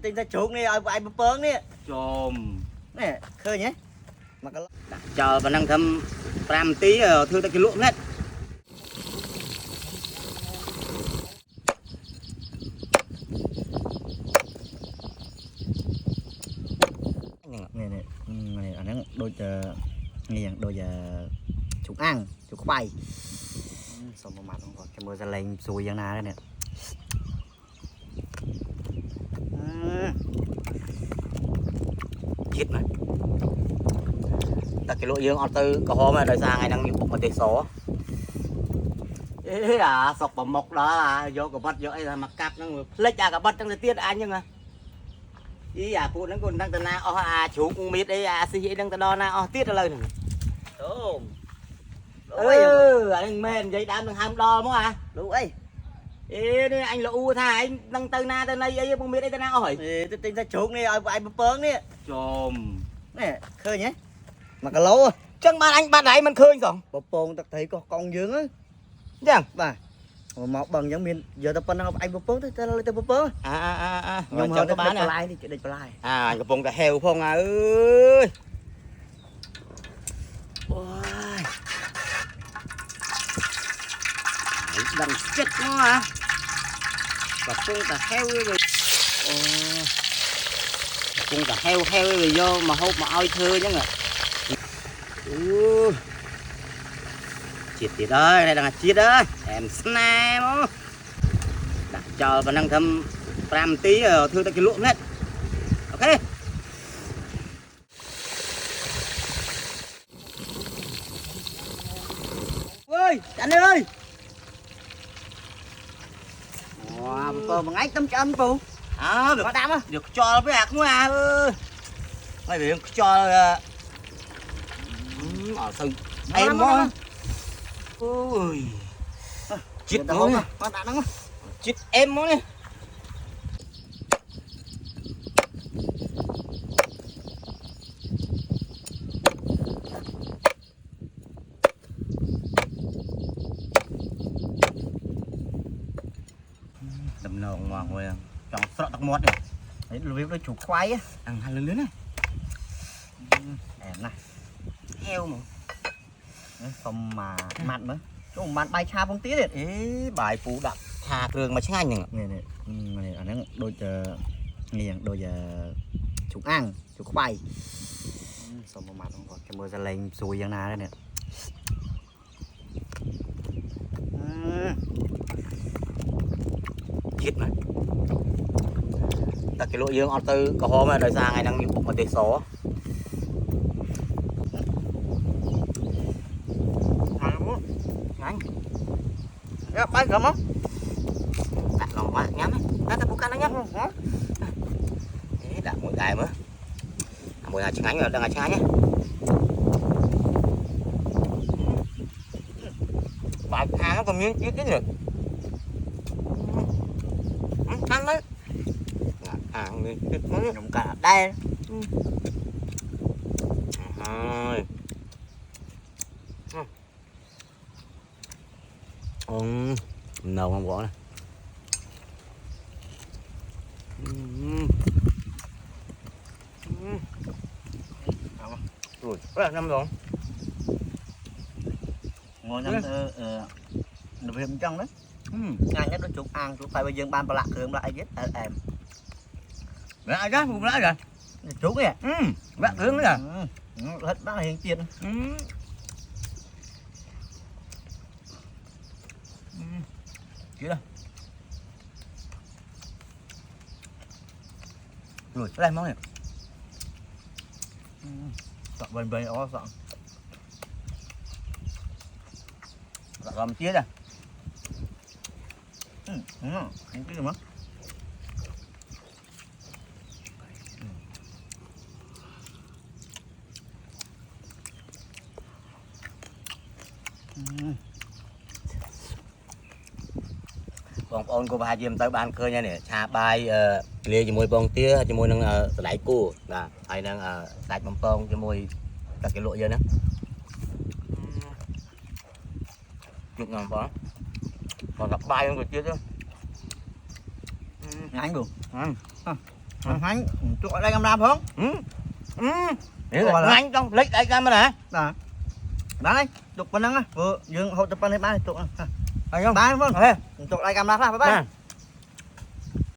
Tính ra chuột đi, ai bơm bơm đi. Chồm Nè, khơi nhé. Mà cái chờ và năng thâm 5 tí thương ta cái luộm hết. này anh ấy đôi chờ nghe đôi giờ chuột ăn, chuột khoai. Xong một mặt không có cái mưa ra lên xùi giang na đây nè. Chết mà ta cái lỗ dương ở từ có hôm mà đời xa ngày đang bị bụng mà tê số ê à sọc bầm mộc đó là vô cái bắt vô ấy là mặc cặp nó lấy cả cái bắt trong cái tiết anh nhưng mà ý à phụ nó còn đang từ na à chú cũng biết đấy à suy nghĩ đang từ đó na tiết ra lời này anh mền giấy đám đang ham đo mà à đủ ấy. ê đây anh là u tha anh đang từ na từ đây ấy không biết đấy từ na hỏi Tính ra chuột đi, ai bơm bơm đi. chồm Nè, khơi nhé. Mà cái lỗ chẳng mà anh bắt đấy mình khơi rồi bơm bơm ta thấy có con dương á. chẳng Bà một bằng giống miền giờ ta phân anh bơm bơm ta lấy ta bơm bơm. Nhưng mà cho bán này đi để lại. à anh cái bông cả heo phong à ơi ôi đằng chết nó à và bông cả heo rồi bông cả heo rồi vô mà hốt mà oi thưa chứ ngờ chết tiệt ơi đây là chết ơi em snap nó đặt chờ và năng thâm 5 tí thương ta cái luộm hết ok Ơi anh ơi. Wow, mà ngay tâm chân phụ được có đám á được cho với hạt nữa à ơi mày phải cho ở sân em đó ôi chết nó chết em nó nè đầm nồng mà ngồi trong sợ tắc mót này đấy lưới nó chuột khoai á ăn hai lớn này em này heo mà không mà mặn nữa chỗ mặn bay xa bông tía đấy. ế bài phụ đập thà cường mà chắc anh nhỉ này anh ấy đôi chờ nghe đôi giờ chuột ăn, chuột khoai. Xong một mặt không có cái mưa ra lên xùi giang na đây nè. chết mà ta cái lỗ dương ở từ có hôm mà đời xa ngày đang bị bụng mà tê số Anh ya bay kamu đặt lòng quá nhắm ấy ta bukan nhá thế đặt mỗi ngày mới mỗi ngày chừng ánh rồi đang ngày trai nhé bài thang nó còn miếng chết đấy rồi ăn đấy ăn đi chết mới dùng cả đây rồi nâu không có này rồi rất là năm rồi ngồi nằm được hiểm trong đấy. Ngay nhất nó chuột ăn chuột khoai bây giờ ban bạc cường lại giết em lại ra cũng lại rồi chuột nè bạc cường nữa hết bác hiện tiền chứ đâu rồi lấy món này sợ bên bên ó sợ gầm chia ra cái gì màបងប្អូនក៏ប្រហែលជាមិនទៅបានឃើញហើយនេះឆាបាយលាយជាមួយបងទាជាមួយនឹងសណ្តែកគោបាទហើយនឹងសាច់បំពងជាមួយទឹកគេលក់យើងហ្នឹងជុកងបងcòn gặp bay không được chưa chứ anh đủ Hắn chụp ở đây camera phải không? Anh trong lấy đây camera nè. Bán đi, chụp bên đó vừa dừng hộ chụp bên đây bán chụp. Anh không? Bán phải không? Chụp đây camera phải bán.